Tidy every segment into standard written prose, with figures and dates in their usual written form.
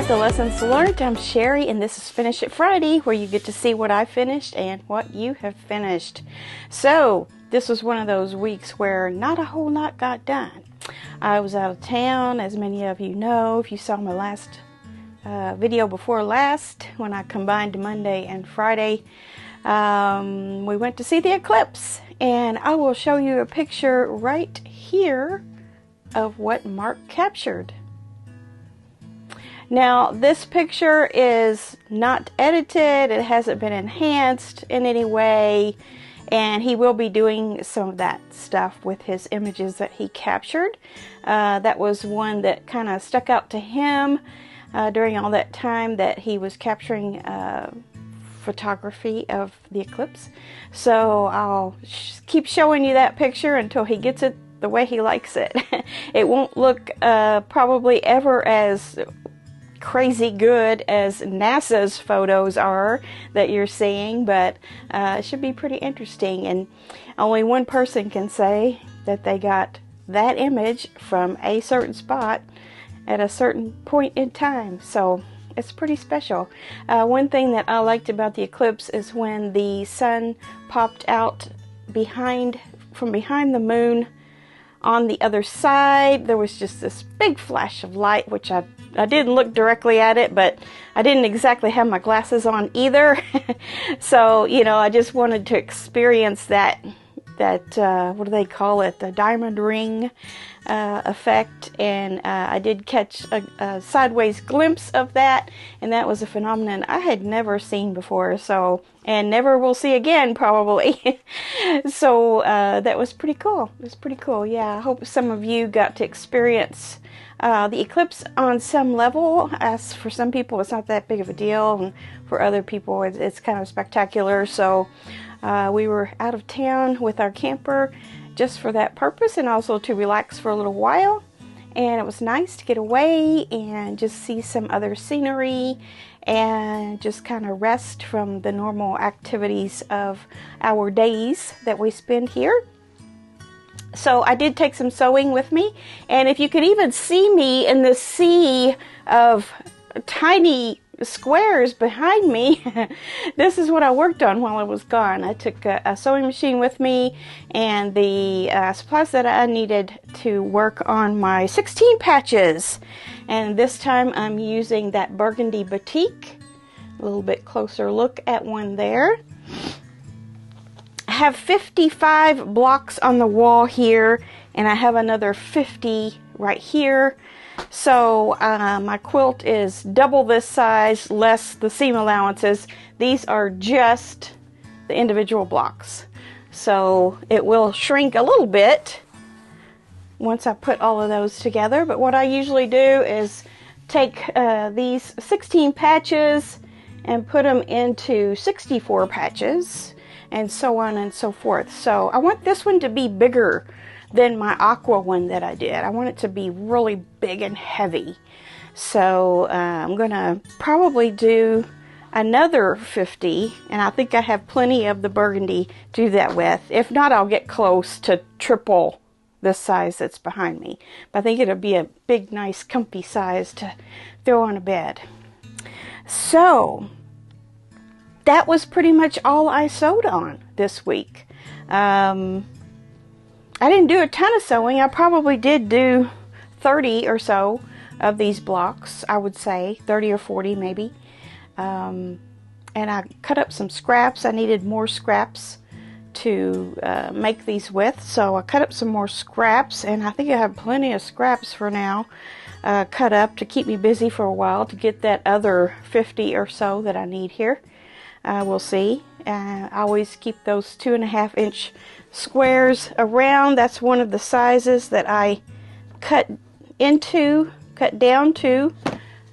back to Lessons Learned. I'm Sherry, and this is Finish It Friday, where you get to see what I finished and what you have finished. So, this was one of those weeks where not a whole lot got done. I was out of town, as many of you know, if you saw my last video before last, when I combined Monday and Friday. We went to see the eclipse, and I will show you a picture right here of what Mark captured. Now, this picture is not edited, it hasn't been enhanced in any way, and he will be doing some of that stuff with his images that he captured. That was one that kind of stuck out to him during all that time that he was capturing photography of the eclipse. So I'll keep showing you that picture until he gets it the way he likes it. It won't look probably ever as crazy good as NASA's photos are that you're seeing, but it should be pretty interesting, and only one person can say that they got that image from a certain spot at a certain point in time, so it's pretty special. One thing that I liked about the eclipse is when the sun popped out from behind the moon on the other side. There was just this big flash of light, which I didn't look directly at it, but I didn't exactly have my glasses on either. So, you know, I just wanted to experience that what do they call it? The diamond ring effect. And I did catch a sideways glimpse of that, and that was a phenomenon I had never seen before, so, and never will see again probably. So that was pretty cool. It was pretty cool. Yeah, I hope some of you got to experience the eclipse on some level. As for some people it's not that big of a deal, and for other people it's kind of spectacular. So we were out of town with our camper just for that purpose, and also to relax for a little while, and it was nice to get away and just see some other scenery and just kind of rest from the normal activities of our days that we spend here. So I did take some sewing with me, and if you could even see me in the sea of tiny squares behind me, this is what I worked on while I was gone. I took a sewing machine with me and the supplies that I needed to work on my 16 patches, and this time I'm using that burgundy batik. A little bit closer look at one there. I have 55 blocks on the wall here, and I have another 50 right here. So my quilt is double this size, less the seam allowances. These are just the individual blocks. So it will shrink a little bit once I put all of those together. But what I usually do is take these 16 patches and put them into 64 patches, and so on and so forth. So I want this one to be bigger than my aqua one that I did. I want it to be really big and heavy. So I'm gonna probably do another 50, and I think I have plenty of the burgundy to do that with. If not, I'll get close to triple this size that's behind me. But I think it'll be a big, nice, comfy size to throw on a bed. So that was pretty much all I sewed on this week. I didn't do a ton of sewing. I probably did do 30 or so of these blocks, I would say 30 or 40 maybe. And I cut up some scraps. I needed more scraps to make these with, so I cut up some more scraps, and I think I have plenty of scraps for now cut up to keep me busy for a while to get that other 50 or so that I need here. We'll see. I always keep those 2.5 inch squares around. That's one of the sizes that I cut down to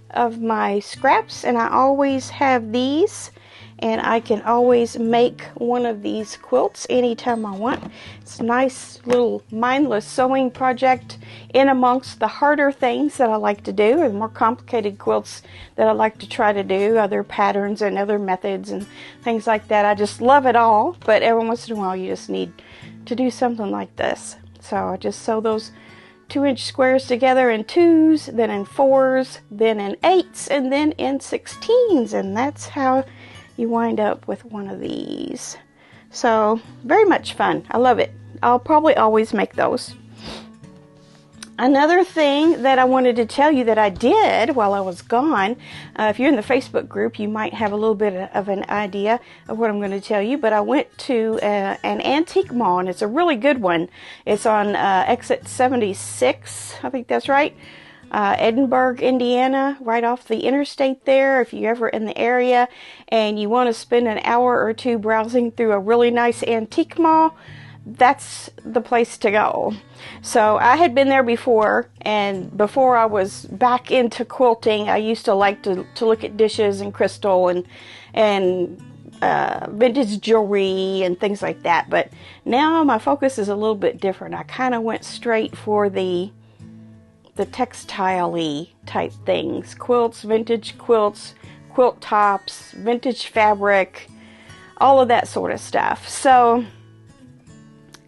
of my scraps, and I always have these, and I can always make one of these quilts anytime I want. It's a nice little mindless sewing project in amongst the harder things that I like to do, or the more complicated quilts that I like to try to do, other patterns and other methods and things like that. I just love it all, but every once in a while you just need to do something like this. So I just sew those 2-inch squares together in 2s, then in 4s, then in 8s, and then in 16s. And that's how you wind up with one of these. So, very much fun. I love it. I'll probably always make those. Another thing that I wanted to tell you that I did while I was gone, if you're in the Facebook group, you might have a little bit of an idea of what I'm going to tell you, but I went to an antique mall, and it's a really good one. It's on exit 76, I think that's right, Edinburgh, Indiana, right off the interstate there. If you're ever in the area and you want to spend an hour or two browsing through a really nice antique mall, that's the place to go. So I had been there before, and before I was back into quilting, I used to like to look at dishes and crystal and vintage jewelry and things like that. But now my focus is a little bit different. I kind of went straight for the textile-y type things. Quilts, vintage quilts, quilt tops, vintage fabric, all of that sort of stuff. So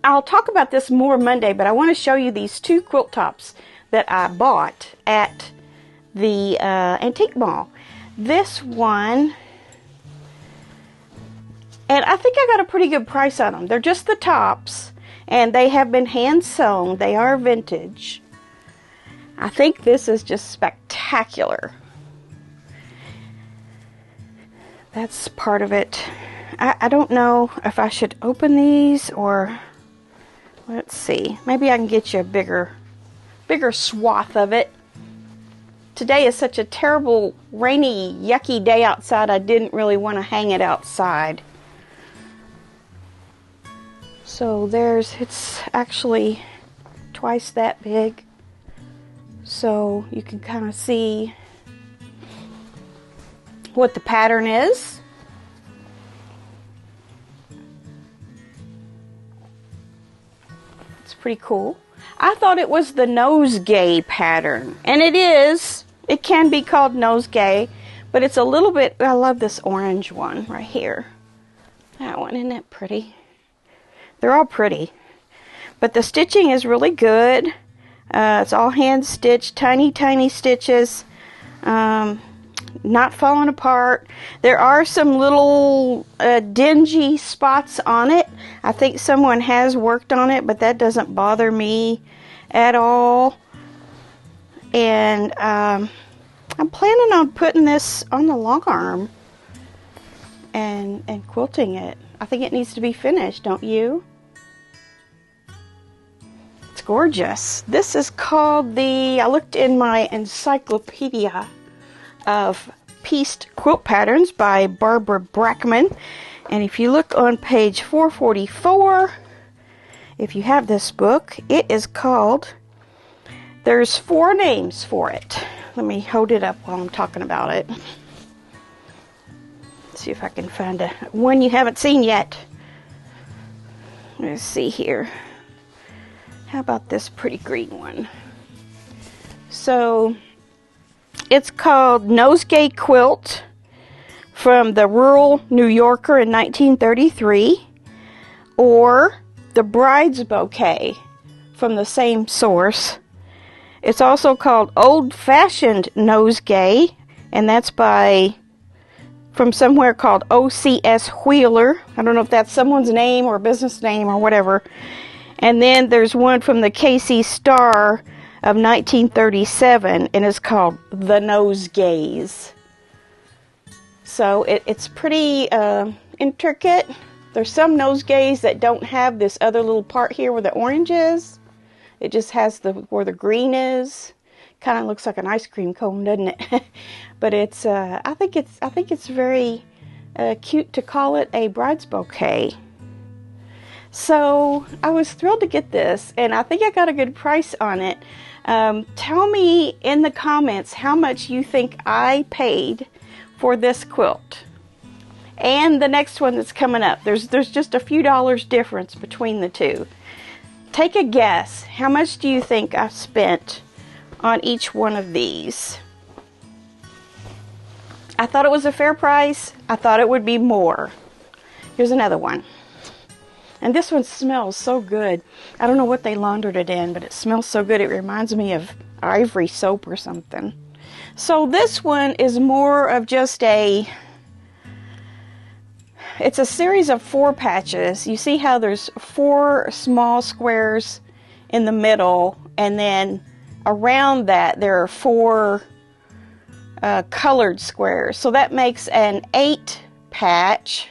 I'll talk about this more Monday, but I want to show you these 2 quilt tops that I bought at the antique mall. This one, and I think I got a pretty good price on them. They're just the tops, and they have been hand sewn. They are vintage. I think this is just spectacular. That's part of it. I don't know if I should open these or... Let's see. Maybe I can get you a bigger swath of it. Today is such a terrible, rainy, yucky day outside, I didn't really want to hang it outside. So it's actually twice that big. So you can kind of see what the pattern is. Pretty cool. I thought it was the nosegay pattern, and it is. It can be called nosegay, but it's a little bit. I love this orange one right here. That one, isn't that pretty? They're all pretty, but the stitching is really good. It's all hand stitched, tiny stitches, not falling apart. There are some little dingy spots on it. I think someone has worked on it, but that doesn't bother me at all. And I'm planning on putting this on the long arm and quilting it. I think it needs to be finished, don't you? It's gorgeous. This is called I looked in my encyclopedia of pieced quilt patterns by Barbara Brackman, and if you look on page 444, if you have this book, it is called, there's 4 names for it. Let me hold it up while I'm talking about it. See if I can find one you haven't seen yet. Let's see here. How about this pretty green one? So it's called Nosegay Quilt from the Rural New Yorker in 1933, or The Bride's Bouquet from the same source. It's also called Old Fashioned Nosegay, and that's from somewhere called OCS Wheeler. I don't know if that's someone's name or business name or whatever. And then there's one from the KC Star of 1937, and it's called The Nosegays. So it's pretty intricate. There's some nosegays that don't have this other little part here where the orange is. It just has where the green is. Kind of looks like an ice cream cone, doesn't it? But it's I think it's very cute to call it a bride's bouquet. So I was thrilled to get this, and I think I got a good price on it. Tell me in the comments how much you think I paid for this quilt and the next one that's coming up. There's just a few dollars difference between the two. Take a guess. How much do you think I spent on each one of these? I thought it was a fair price. I thought it would be more. Here's another one. And this one smells so good. I don't know what they laundered it in, but it smells so good. It reminds me of Ivory soap or something. So this one is more of just it's a series of 4 patches. You see how there's 4 small squares in the middle, and then around that there are 4 colored squares. So that makes an 8 patch,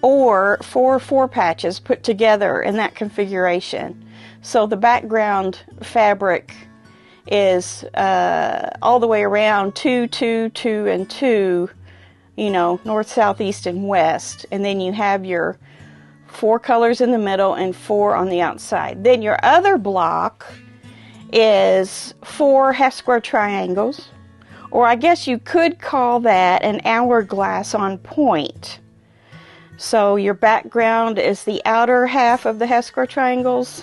or 4 patches put together in that configuration. So the background fabric is all the way around 2, 2, 2, and 2, you know, north, south, east, and west. And then you have your 4 colors in the middle and 4 on the outside. Then your other block is 4 half square triangles, or I guess you could call that an hourglass on point. So your background is the outer half of the half square triangles,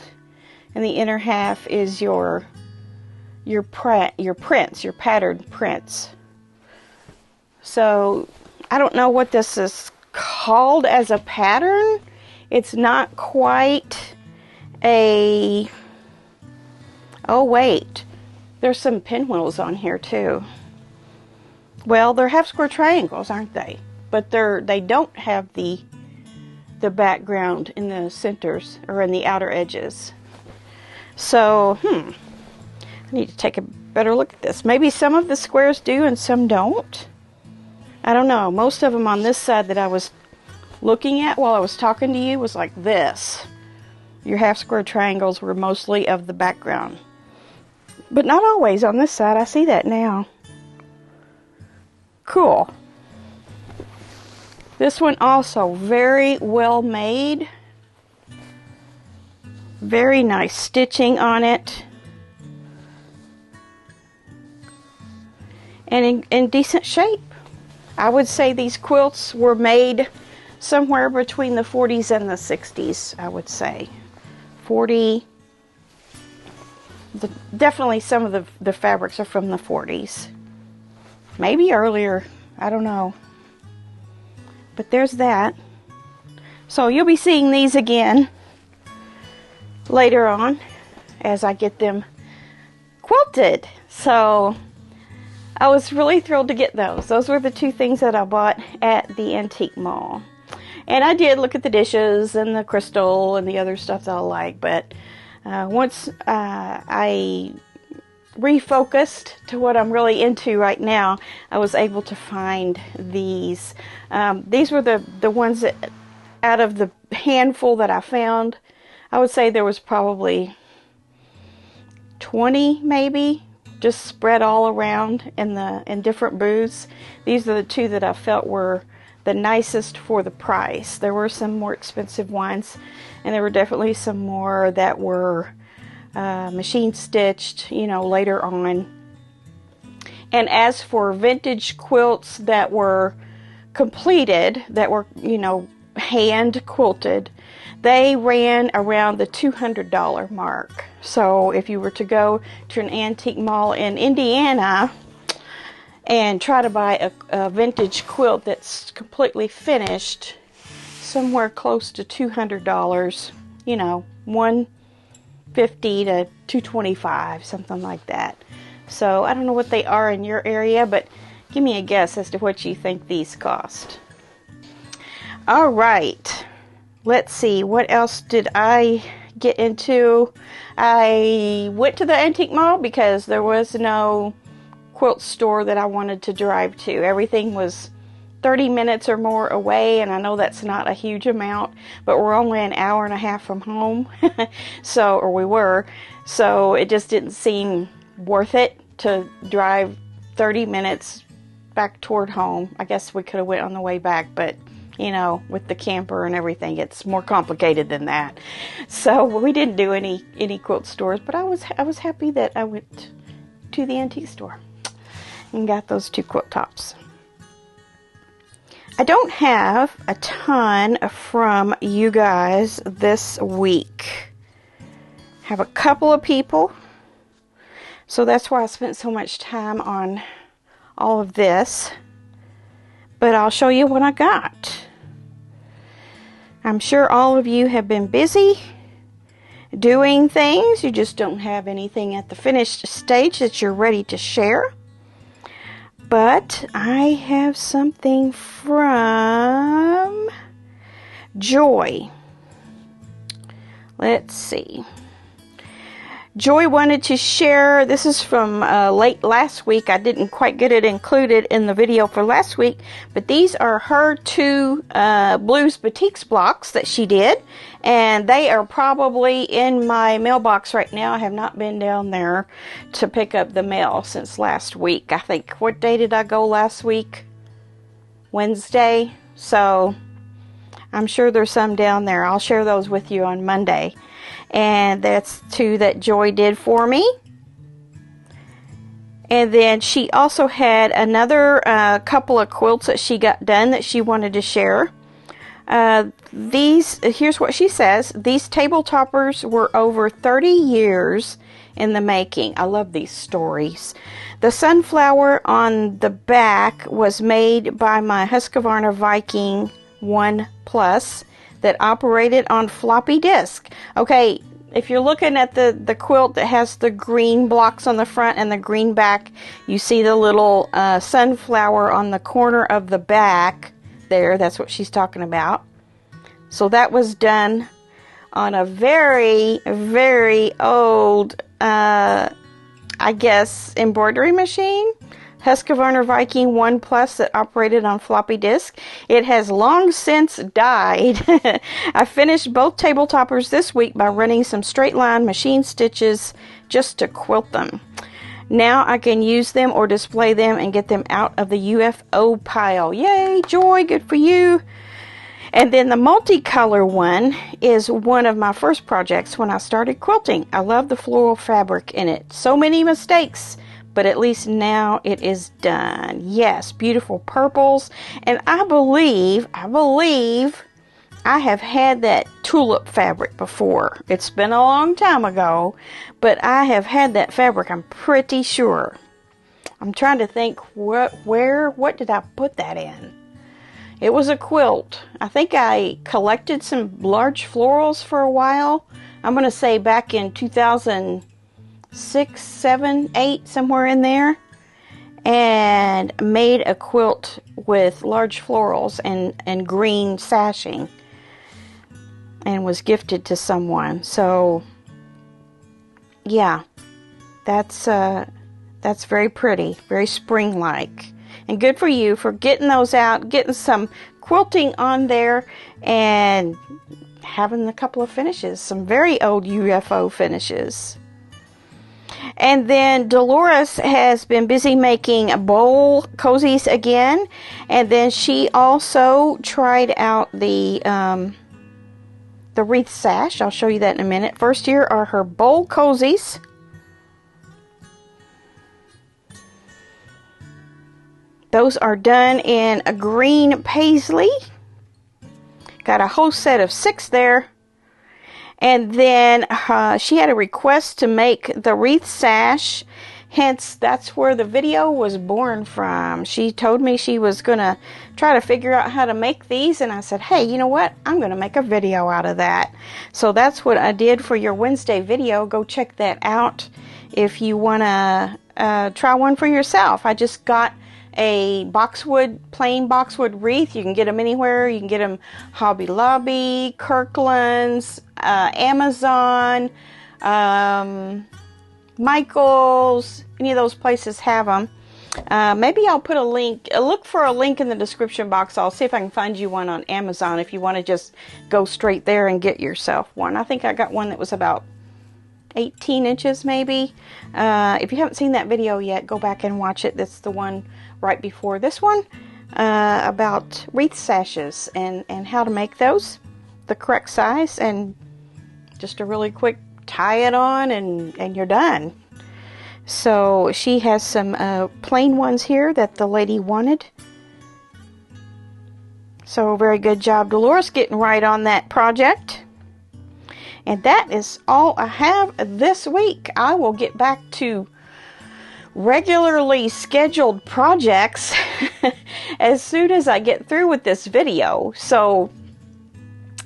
and the inner half is your prints, your patterned prints. So I don't know what this is called as a pattern. It's not quite a... Oh wait, there's some pinwheels on here too. Well, they're half square triangles, aren't they? But they don't have the background in the centers or in the outer edges. So, I need to take a better look at this. Maybe some of the squares do and some don't. I don't know. Most of them on this side that I was looking at while I was talking to you was like this. Your half square triangles were mostly of the background. But not always on this side. I see that now. Cool. This one also very well made. Very nice stitching on it. And in decent shape. I would say these quilts were made somewhere between the 40s and the 60s, I would say. 40... Definitely some of the fabrics are from the 40s. Maybe earlier. I don't know. But there's that. So you'll be seeing these again later on as I get them quilted. So I was really thrilled to get those. Those were the 2 things that I bought at the antique mall. And I did look at the dishes and the crystal and the other stuff that I like, but once I refocused to what I'm really into right now, I was able to find these. These were the ones that, out of the handful that I found, I would say there was probably 20 maybe, just spread all around in different booths. These are the 2 that I felt were the nicest for the price. There were some more expensive ones, and there were definitely some more that were machine stitched, you know, later on. And as for vintage quilts that were completed, that were, you know, hand quilted, they ran around the $200 mark. So if you were to go to an antique mall in Indiana and try to buy a vintage quilt that's completely finished, somewhere close to $200, you know, $150 to $225, something like that. So I don't know what they are in your area, but give me a guess as to what you think these cost. All right, let's see, what else did I get into? I went to the antique mall because there was no quilt store that I wanted to drive to. Everything was 30 minutes or more away, and I know that's not a huge amount, but we're only an hour and a half from home. Or we were, so it just didn't seem worth it to drive 30 minutes back toward home. I guess we could have went on the way back, but you know, with the camper and everything, it's more complicated than that. So we didn't do any quilt stores, but I was happy that I went to the antique store and got those 2 quilt tops. I don't have a ton from you guys this week. I have a couple of people, so that's why I spent so much time on all of this. But I'll show you what I got. I'm sure all of you have been busy doing things. You just don't have anything at the finished stage that you're ready to share. But I have something from Joy. Let's see. Joy wanted to share, this is from late last week. I didn't quite get it included in the video for last week, but these are her two Blues Boutiques blocks that she did, and they are probably in my mailbox right now. I have not been down there to pick up the mail since last week. I think, what day did I go last week? Wednesday. So I'm sure there's some down there. I'll share those with you on Monday. And that's two that Joy did for me. And then she also had another couple of quilts that she got done that she wanted to share. Here's what she says. These table toppers were over 30 years in the making. I love these stories. The sunflower on the back was made by my Husqvarna Viking 1 Plus that operated on floppy disk. Okay, if you're looking at the quilt that has the green blocks on the front and the green back, you see the little sunflower on the corner of the back there. That's what she's talking about. So that was done on a very, very old, I guess, embroidery machine. Husqvarna Viking 1 Plus that operated on floppy disk. It has long since died. I finished both table toppers this week by running some straight line machine stitches just to quilt them. Now I can use them or display them and get them out of the UFO pile. Yay, Joy, good for you. And then the multicolor one is one of my first projects when I started quilting. I love the floral fabric in it. So many mistakes, but at least now it is done. Yes, beautiful purples. And I believe I have had that tulip fabric before. It's been a long time ago, but I have had that fabric, I'm pretty sure. I'm trying to think what did I put that in? It was a quilt. I think I collected some large florals for a while. I'm going to say back in 2006, 7, 8, somewhere in there. And made a quilt with large florals and green sashing. And was gifted to someone. So, yeah. That's very pretty. Very spring-like. And good for you for getting those out, getting some quilting on there, and having a couple of finishes, some very old UFO finishes. And then Dolores has been busy making bowl cozies again, and then she also tried out the wreath sash. I'll show you that in a minute. First, here are her bowl cozies. Those are done in a green paisley. Got a whole set of 6 there. And then she had a request to make the wreath sash. Hence, that's where the video was born from. She told me she was going to try to figure out how to make these. And I said, hey, you know what? I'm going to make a video out of that. So that's what I did for your Wednesday video. Go check that out if you want to try one for yourself. I just got a plain boxwood wreath. You can get them anywhere. You can get them Hobby Lobby, Kirkland's, Amazon, Michael's. Any of those places have them. Maybe I'll put a link. Look for a link in the description box. I'll see if I can find you one on Amazon if you want to just go straight there and get yourself one. I think I got one that was about 18 inches maybe. If you haven't seen that video yet, go back and watch it. That's the one right before this one, about wreath sashes and how to make those the correct size, and just a really quick tie it on and you're done. So she has some plain ones here that the lady wanted. So very good job, Dolores, getting right on that project. And that is all I have this week. I will get back to regularly scheduled projects as soon as I get through with this video. So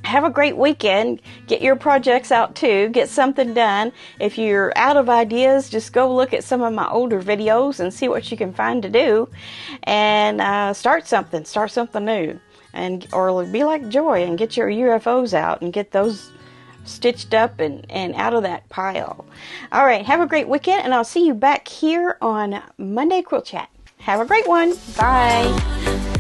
have a great weekend. Get your projects out too. Get something done. If you're out of ideas, just go look at some of my older videos and see what you can find to do. And start something new. Or be like Joy and get your UFOs out and get those stitched up and out of that pile. All right, have a great weekend, and I'll see you back here on Monday Quilt Chat. Have a great one. Bye.